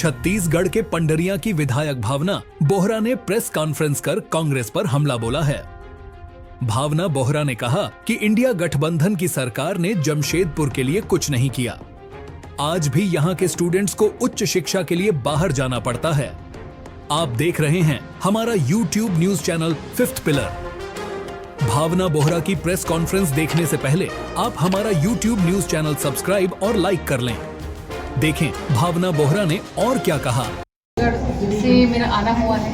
छत्तीसगढ़ के पंडरिया की विधायक भावना बोहरा ने प्रेस कॉन्फ्रेंस कर कांग्रेस पर हमला बोला है। भावना बोहरा ने कहा कि इंडिया गठबंधन की सरकार ने जमशेदपुर के लिए कुछ नहीं किया। आज भी यहाँ के स्टूडेंट्स को उच्च शिक्षा के लिए बाहर जाना पड़ता है। आप देख रहे हैं हमारा YouTube news channel fifth pillar. Bhavna Bohra की प्रेस कॉन्फ्रेंस देखने से पहले आप हमारा YouTube न्यूज चैनल सब्सक्राइब और लाइक कर लें। देखें भावना बोहरा ने और क्या कहा। से मेरा आना हुआ है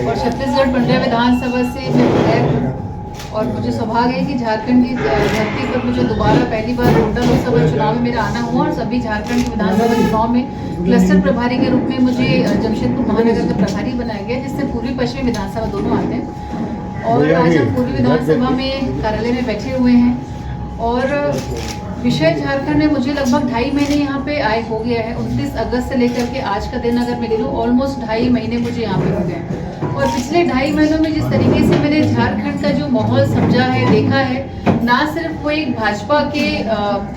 और छत्तीसगढ़ पंडरिया विधानसभा से मैं विधायक और मुझे सौभाग्य है कि झारखंड की धरती पर मुझे दोबारा पहली बार गोड्डा लोकसभा चुनाव में मेरा आना हुआ और सभी झारखंड के विधानसभा चुनाव में क्लस्टर प्रभारी के रूप में मुझे जमशेदपुर महानगर का प्रभारी बनाया गया, जिससे पूर्वी पश्चिमी विधानसभा दोनों आते हैं। और आज हम पूर्वी विधानसभा में कार्यालय में बैठे हुए हैं और विषय झारखंड में मुझे लगभग 2.5 महीने यहाँ पे आए हो गया है। 29 अगस्त से लेकर के आज का दिन अगर मैं ले लूँ ऑलमोस्ट 2.5 महीने मुझे यहाँ पे हो गए। और पिछले 2.5 महीनों में जिस तरीके से मैंने झारखंड का जो माहौल समझा है, देखा है, ना सिर्फ वो एक भाजपा के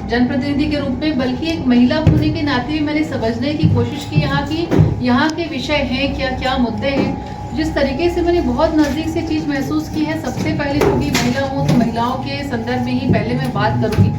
जनप्रतिनिधि के रूप में बल्कि एक महिला होने के नाते भी मैंने समझने की कोशिश की यहाँ के विषय हैं क्या क्या मुद्दे हैं। जिस तरीके से मैंने बहुत नज़दीक से चीज़ महसूस की है, सबसे पहले क्योंकि महिला हूँ तो महिलाओं के संदर्भ में ही पहले मैं बात करूँगी।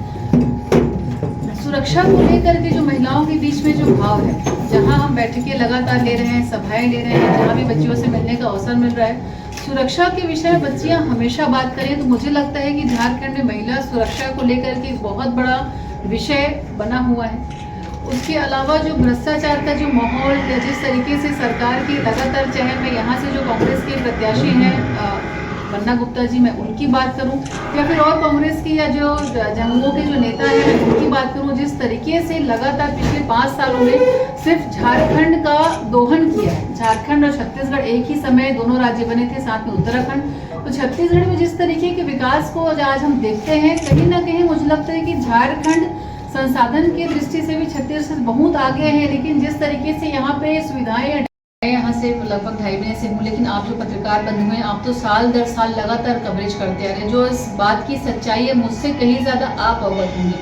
सुरक्षा को लेकर के जो महिलाओं के बीच में जो भाव है, जहां हम बैठकें लगातार ले रहे हैं, सभाएं ले रहे हैं, जहां भी बच्चियों से मिलने का अवसर मिल रहा है, सुरक्षा के विषय में बच्चियां हमेशा बात करें तो मुझे लगता है कि झारखंड में महिला सुरक्षा को लेकर के बहुत बड़ा विषय बना हुआ है। उसके अलावा जो भ्रष्टाचार का जो माहौल या जिस तरीके से सरकार की लगातार, चाहे मैं यहाँ से जो कांग्रेस के प्रत्याशी हैं बन्ना गुप्ता जी, मैं उनकी बात करूं या फिर और कांग्रेस की या जो जमुओं के जो नेता हैं उनकी बात करूं, जिस तरीके से लगातार पिछले 5 सालों में सिर्फ झारखंड का दोहन किया है। झारखंड और छत्तीसगढ़ एक ही समय दोनों राज्य बने थे, साथ में उत्तराखंड। तो छत्तीसगढ़ में जिस तरीके के विकास को आज हम देखते हैं, कहीं ना कहीं मुझे लगता है कि झारखंड संसाधन की दृष्टि से भी छत्तीसगढ़ बहुत आगे है, लेकिन जिस तरीके से यहाँ पे सुविधाएं, यहाँ से लगभग 2.5 महीने से हूँ, लेकिन आप जो पत्रकार बंधु हैं, आप तो साल दर साल लगातार कवरेज करते आ रहे हैं। जो इस बात की सच्चाई है मुझसे कहीं ज़्यादा आप अवगत होंगे।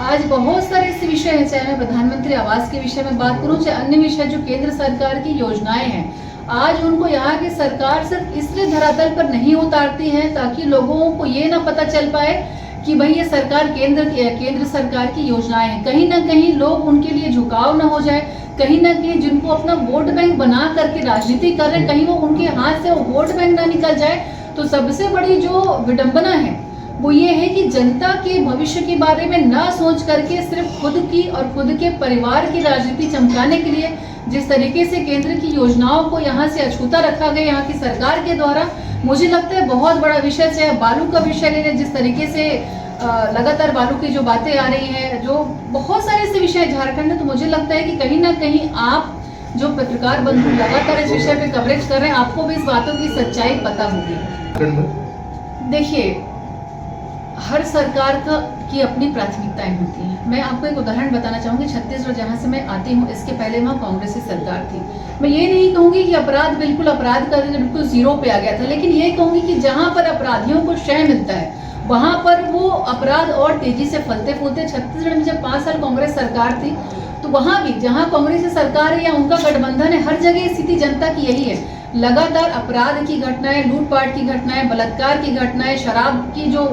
आज बहुत सारे ऐसे विषय हैं, चाहे मैं प्रधानमंत्री आवास के विषय में बात करूँ, चाहे अन्य विषय जो केंद्र सरकार की योजनाएं हैं, आज उनको यहाँ की सरकार सिर्फ इसलिए धरातल पर नहीं उतारती है ताकि लोगों को ये ना पता चल पाए कि भाई ये सरकार केंद्र सरकार की योजनाएं हैं। कहीं ना कहीं लोग उनके लिए झुकाव न हो जाए, कहीं ना कहीं जिनको अपना वोट बैंक बना करके राजनीति कर रहे हैं, कहीं वो उनके हाथ से वो वोट बैंक ना निकल जाए। तो सबसे बड़ी जो विडंबना है वो ये है कि जनता के भविष्य के बारे में ना सोच करके सिर्फ खुद की और खुद के परिवार की राजनीति चमकाने के लिए जिस तरीके से केंद्र की योजनाओं को यहाँ से अछूता रखा गया यहाँ की सरकार के द्वारा, मुझे लगता है बहुत बड़ा विषय, चाहे बालू का विषय ले लें, जिस तरीके से लगातार बालू की जो बातें आ रही हैं, जो बहुत सारे ऐसे विषय झारखंड में, तो मुझे लगता है कि कहीं ना कहीं आप जो पत्रकार बंधु लगातार इस विषय पे कवरेज कर रहे हैं, आपको भी इस बातों की सच्चाई पता होगी। देखिए, हर सरकार की अपनी प्राथमिकताएं होती हैं। मैं आपको एक उदाहरण बताना चाहूँगी। छत्तीसगढ़ जहाँ से मैं आती हूँ, इसके पहले वहाँ कांग्रेस की सरकार थी। मैं ये नहीं कहूँगी कि अपराध का बिल्कुल जीरो पे आ गया था, लेकिन ये कहूँगी कि जहाँ पर अपराधियों को शय मिलता है वहाँ पर वो अपराध और तेजी से फलते फूलते। छत्तीसगढ़ में जब 5 साल कांग्रेस सरकार थी तो वहाँ भी जहाँ कांग्रेस की सरकार है या उनका गठबंधन है, हर जगह स्थिति जनता की यही है। लगातार अपराध की घटनाएं, लूटपाट की घटनाएं, बलात्कार की घटनाएं, शराब की जो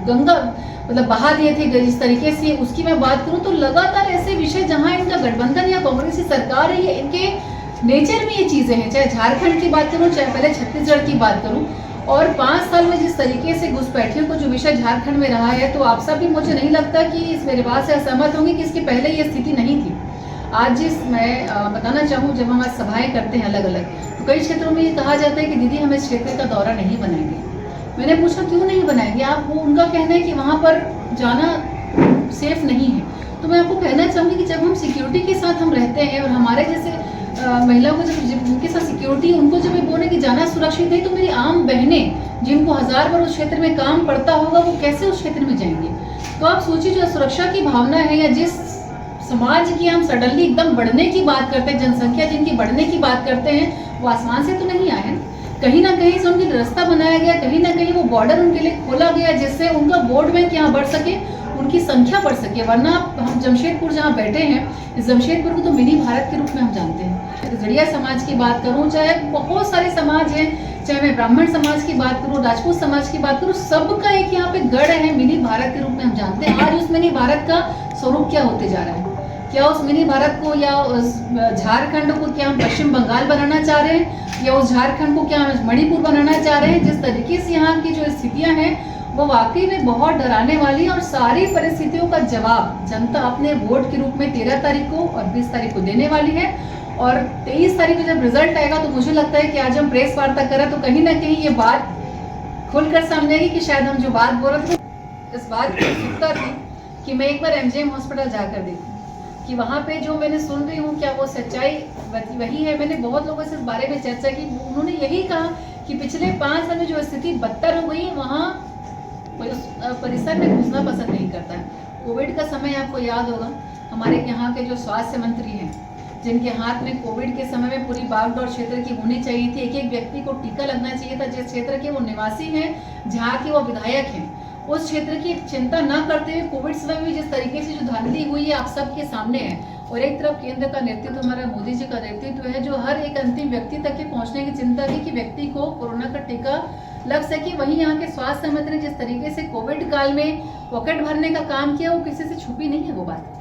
गंगा मतलब बहा दिए थे जिस तरीके से, उसकी मैं बात करूं तो लगातार ऐसे विषय जहां इनका गठबंधन या कांग्रेस की सरकार है, ये इनके नेचर में ये चीजें हैं। चाहे झारखंड की बात करूं, चाहे पहले छत्तीसगढ़ की बात करूं, और 5 साल में जिस तरीके से घुसपैठियों को जो विषय झारखंड में रहा है, तो आप सब भी, मुझे नहीं लगता कि इस मेरे बात से असहमत होंगे कि इसके पहले ये स्थिति नहीं थी। आज जिस मैं बताना चाहूँ, जब हम आज सभाएं करते हैं अलग अलग, तो कई क्षेत्रों में ये कहा जाता है कि दीदी हम इस क्षेत्र का दौरा नहीं बनाएंगे। मैंने पूछा क्यों नहीं बनाएंगे आप? वो उनका कहना है कि वहाँ पर जाना सेफ नहीं है। तो मैं आपको कहना चाहूँगी कि जब हम सिक्योरिटी के साथ हम रहते हैं और हमारे जैसे महिलाओं को जब उनके साथ सिक्योरिटी, उनको जब ये बोले कि जाना सुरक्षित नहीं, तो मेरी आम बहनें जिनको 1000 बार उस क्षेत्र में काम पड़ता होगा, वो कैसे उस क्षेत्र में जाएंगे? तो आप सोचिए, जो सुरक्षा की भावना है या जिस समाज की हम सडनली एकदम बढ़ने की बात करते हैं, जनसंख्या जिनकी बढ़ने की बात करते हैं, वो आसमान से तो नहीं आए हैं। कहीं ना कहीं से उनके लिए रास्ता बनाया गया, कहीं ना कहीं वो बॉर्डर उनके लिए खोला गया जिससे उनका वोट बैंक यहाँ बढ़ सके, उनकी संख्या बढ़ सके। वरना हम जमशेदपुर जहाँ बैठे हैं, इस जमशेदपुर को तो मिनी भारत के रूप में हम जानते हैं। जड़िया समाज की बात करूँ, चाहे बहुत सारे समाज हैं, चाहे मैं ब्राह्मण समाज की बात करूँ, राजपूत समाज की बात करूँ, सबका एक यहाँ पे गढ़ है मिनी भारत के रूप में हम जानते हैं। आज उस मिनी भारत का स्वरूप क्या होते जा रहा है? क्या उस मिनी भारत को या उस झारखंड को क्या हम पश्चिम बंगाल बनाना चाह रहे हैं, या उस झारखंड को क्या हम मणिपुर बनाना चाह रहे हैं? जिस तरीके से यहाँ की जो स्थितियाँ हैं वो वाकई में बहुत डराने वाली है, और सारी परिस्थितियों का जवाब जनता अपने वोट के रूप में 13 तारीख को और 20 तारीख को देने वाली है। और 23 तारीख को जब रिजल्ट आएगा तो मुझे लगता है कि आज हम प्रेस वार्ता करें तो कहीं ना कहीं ये बात खुलकर सामने आएगी कि शायद हम जो बात बोल रहे थे, इस बात की उत्सुकता थी कि मैं एक बार एमजीएम हॉस्पिटल जाकर देखूं कि वहाँ पे जो मैंने सुन रही हूँ क्या वो सच्चाई वही है। मैंने बहुत लोगों से इस बारे में चर्चा की, उन्होंने यही कहा कि पिछले 5 साल में जो स्थिति बदतर हो गई है, वहाँ उस परिसर में घुसना पसंद नहीं करता है। कोविड का समय आपको याद होगा, हमारे यहाँ के जो स्वास्थ्य मंत्री हैं, जिनके हाथ में कोविड के समय में पूरी बागडोर क्षेत्र की होनी चाहिए थी, एक एक व्यक्ति को टीका लगना चाहिए था, जिस क्षेत्र के वो निवासी हैं, जहाँ के वो विधायक हैं, उस क्षेत्र की चिंता न करते हुए कोविड समय में जिस तरीके से जो धांधली हुई है आप सबके सामने है। और एक तरफ केंद्र का नेतृत्व, हमारा मोदी जी का नेतृत्व है, जो हर एक अंतिम व्यक्ति तक के पहुंचने की चिंता की कि व्यक्ति को कोरोना का टीका लग सके। वहीं यहाँ के स्वास्थ्य मंत्री ने जिस तरीके से कोविड काल में पॉकेट भरने का काम किया, वो किसी से छुपी नहीं है वो बात।